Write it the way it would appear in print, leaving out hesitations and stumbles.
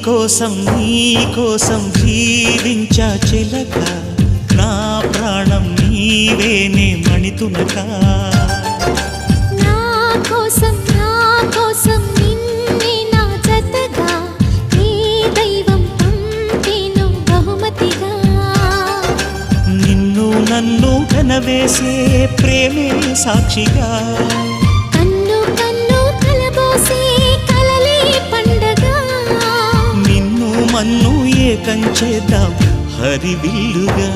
కోసం జీవించా చిలక నా ప్రాణం నీవేనే మణితునక నా కోసం నిన్నే నా జతగా నీ దైవం పంపేను బహుమతిగా నిన్ను నన్ను కనవేసే ప్రేమే సాక్షిగా కన్ను కన్ను కలబోసే కలలే పండగ నిన్ను మన్ను ఏకం చేద్దాం హరివిల్లుగా